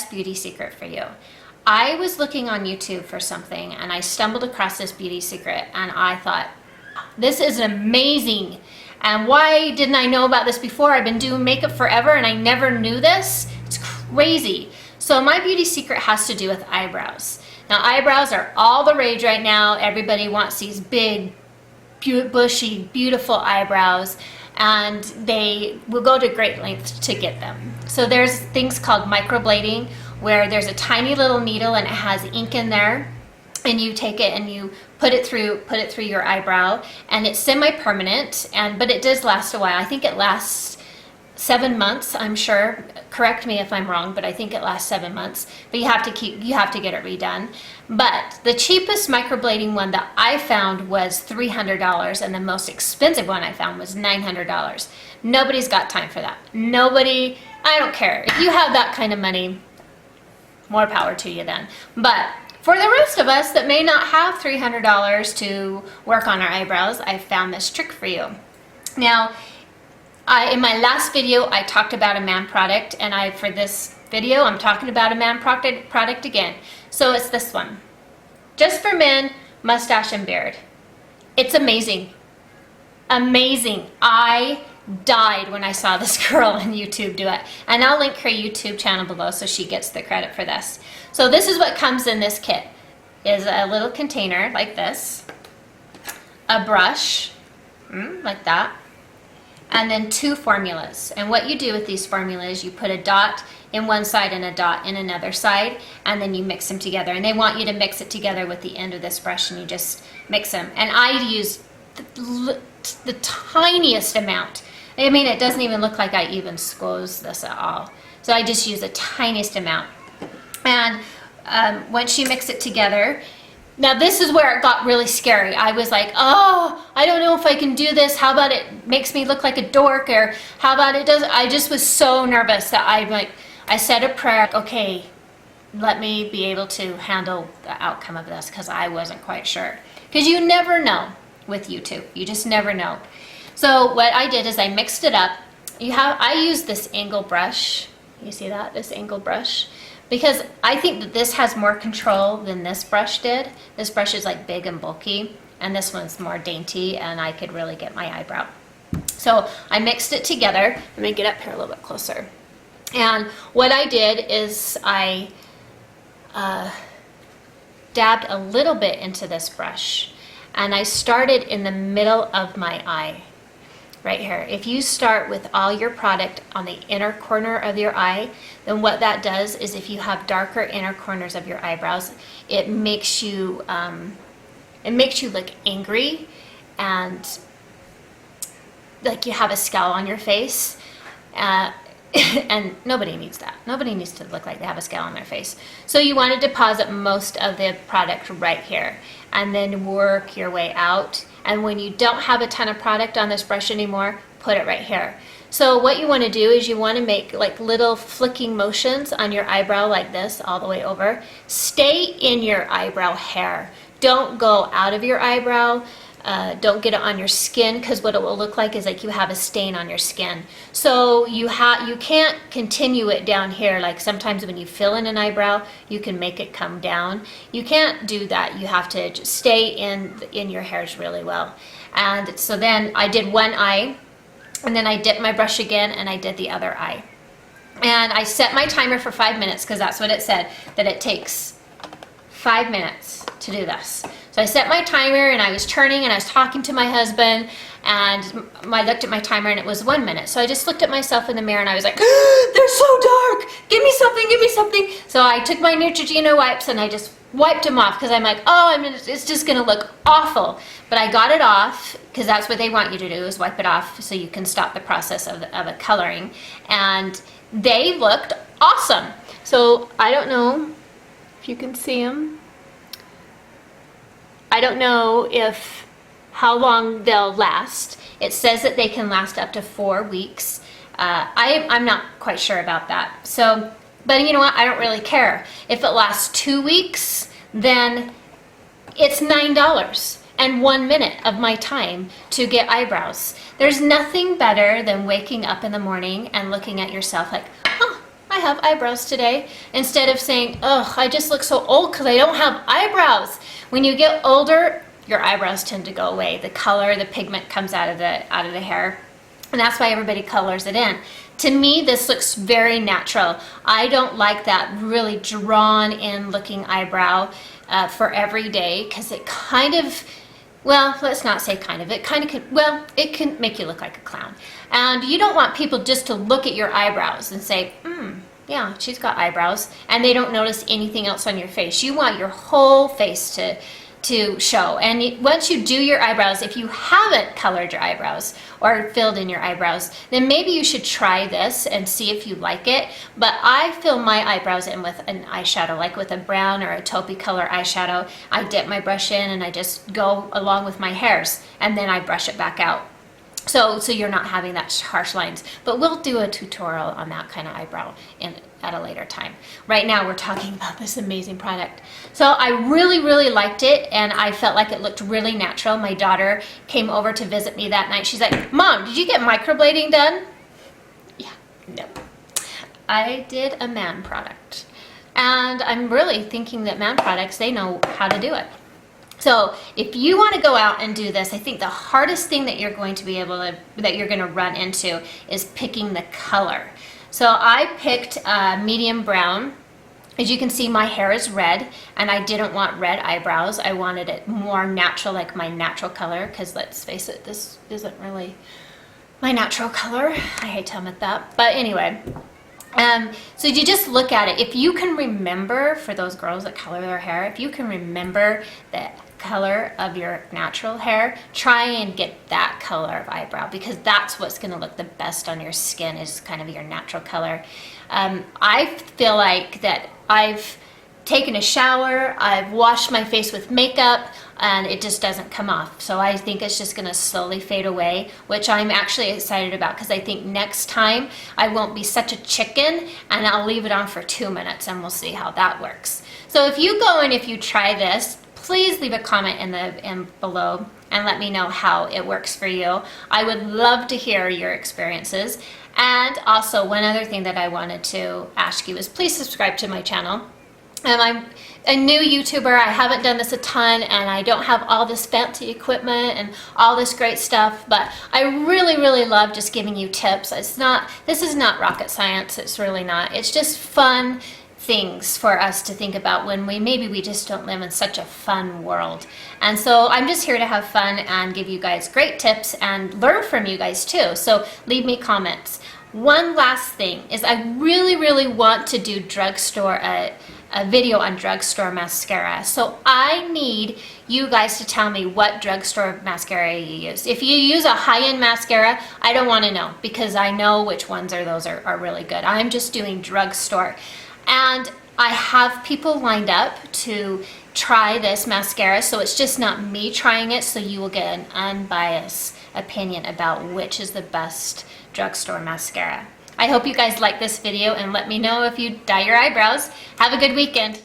best beauty secret for you. I was looking on YouTube for something and I stumbled across this beauty secret and I thought, this is amazing. And why didn't I know about this before? I've been doing makeup forever and I never knew this. It's crazy. So my beauty secret has to do with eyebrows. Now eyebrows are all the rage right now. Everybody wants these big, bushy, beautiful eyebrows, and they will go to great lengths to get them. So there's things called microblading, where there's a tiny little needle and it has ink in there, and you take it and you put it through your eyebrow, and it's semi-permanent, but it does last a while. I think it lasts 7 months, I'm sure. Correct me if I'm wrong, but I think it lasts 7 months. But you have to get it redone. But the cheapest microblading one that I found was $300, and the most expensive one I found was $900. Nobody's got time for that. Nobody. I don't care. If you have that kind of money, more power to you then. But for the rest of us that may not have $300 to work on our eyebrows, I found this trick for you. Now, in my last video, I talked about a man product, and for this video, I'm talking about a man product again. So it's this one. Just for Men, Mustache and Beard. It's amazing. Amazing. I died when I saw this girl on YouTube do it. And I'll link her YouTube channel below so she gets the credit for this. So this is what comes in this kit. Is a little container like this, a brush, like that, and then 2 formulas. And what you do with these formulas, you put a dot in one side and a dot in another side, and then you mix them together. And they want you to mix it together with the end of this brush, and you just mix them. And I use the tiniest amount. I mean, it doesn't even look like I even squoze this at all. So I just use the tiniest amount. And once you mix it together, now this is where it got really scary. I was like, oh, I don't know if I can do this. How about it makes me look like a dork, or how about it does? I just was so nervous that I said a prayer. Okay, let me be able to handle the outcome of this, because I wasn't quite sure. Because you never know with YouTube. You just never know. So what I did is I mixed it up. I used this angle brush. You see that? This angle brush. Because I think that this has more control than this brush did. This brush is like big and bulky, and this one's more dainty, and I could really get my eyebrow. So I mixed it together. Let me get up here a little bit closer. And what I did is I dabbed a little bit into this brush, and I started in the middle of my eye. Right here. If you start with all your product on the inner corner of your eye, then what that does is, if you have darker inner corners of your eyebrows, it makes you look angry and like you have a scowl on your face. And nobody needs that. Nobody needs to look like they have a scowl on their face. So you want to deposit most of the product right here, and then work your way out. And when you don't have a ton of product on this brush anymore, put it right here. So what you want to do is you want to make like little flicking motions on your eyebrow like this all the way over. Stay in your eyebrow hair. Don't go out of your eyebrow. Don't get it on your skin, because what it will look like is like you have a stain on your skin. So you can't continue it down here. Like sometimes when you fill in an eyebrow, you can make it come down. You can't do that. You have to just stay in your hairs really well. And so then I did one eye, and then I dipped my brush again, and I did the other eye. And I set my timer for 5 minutes, because that's what it said, that it takes 5 minutes to do this. So I set my timer, and I was turning, and I was talking to my husband, and I looked at my timer, and it was 1 minute. So I just looked at myself in the mirror, and I was like, they're so dark, give me something, give me something. So I took my Neutrogena wipes, and I just wiped them off, because I'm like, oh, it's just gonna look awful. But I got it off, because that's what they want you to do, is wipe it off so you can stop the process of the coloring. And they looked awesome. So I don't know if you can see them. I don't know how long they'll last. It says that they can last up to 4 weeks. I'm not quite sure about that. So, but you know what? I don't really care. If it lasts 2 weeks, then it's $9 and 1 minute of my time to get eyebrows. There's nothing better than waking up in the morning and looking at yourself like, oh, I have eyebrows today, instead of saying, oh, I just look so old because I don't have eyebrows. When you get older, your eyebrows tend to go away. The color, the pigment comes out of the hair. And that's why everybody colors it in. To me, this looks very natural. I don't like that really drawn in looking eyebrow for every day, because it kind of, well, let's not say kind of, it kind of can, well, it can make you look like a clown. And you don't want people just to look at your eyebrows and say, yeah, she's got eyebrows, and they don't notice anything else on your face. You want your whole face to show. And once you do your eyebrows, if you haven't colored your eyebrows or filled in your eyebrows, then maybe you should try this and see if you like it. But I fill my eyebrows in with an eyeshadow, like with a brown or a taupey color eyeshadow. I dip my brush in and I just go along with my hairs, and then I brush it back out. So you're not having that harsh lines. But we'll do a tutorial on that kind of eyebrow at a later time. Right now we're talking about this amazing product. So I really, really liked it, and I felt like it looked really natural. My daughter came over to visit me that night. She's like, Mom, did you get microblading done? Yeah, no. I did a Man product. And I'm really thinking that Man products, they know how to do it. So if you want to go out and do this, I think the hardest thing that you're going to run into is picking the color. So I picked medium brown. As you can see, my hair is red, and I didn't want red eyebrows. I wanted it more natural, like my natural color, because let's face it, this isn't really my natural color. I hate to admit that, but anyway. So you just look at it. If you can remember, for those girls that color their hair, if you can remember the color of your natural hair, try and get that color of eyebrow, because that's what's going to look the best on your skin, is kind of your natural color. I feel like that I've taken a shower, I've washed my face with makeup, and it just doesn't come off. So I think it's just going to slowly fade away, which I'm actually excited about, because I think next time I won't be such a chicken, and I'll leave it on for 2 minutes, and we'll see how that works. So if you go and if you try this, please leave a comment in below and let me know how it works for you. I would love to hear your experiences. And also, one other thing that I wanted to ask you is please subscribe to my channel. I'm a new YouTuber. I haven't done this a ton, and I don't have all this fancy equipment and all this great stuff, but I really, really love just giving you tips. This is not rocket science. It's really not. It's just fun things for us to think about when maybe we just don't live in such a fun world. And so I'm just here to have fun and give you guys great tips and learn from you guys too. So leave me comments. One last thing is, I really, really want to do a video on drugstore mascara. So I need you guys to tell me what drugstore mascara you use. If you use a high-end mascara, I don't want to know, because I know which ones are really good. I'm just doing drugstore. And I have people lined up to try this mascara, so it's just not me trying it, so you will get an unbiased opinion about which is the best drugstore mascara. I hope you guys like this video, and let me know if you dye your eyebrows. Have a good weekend.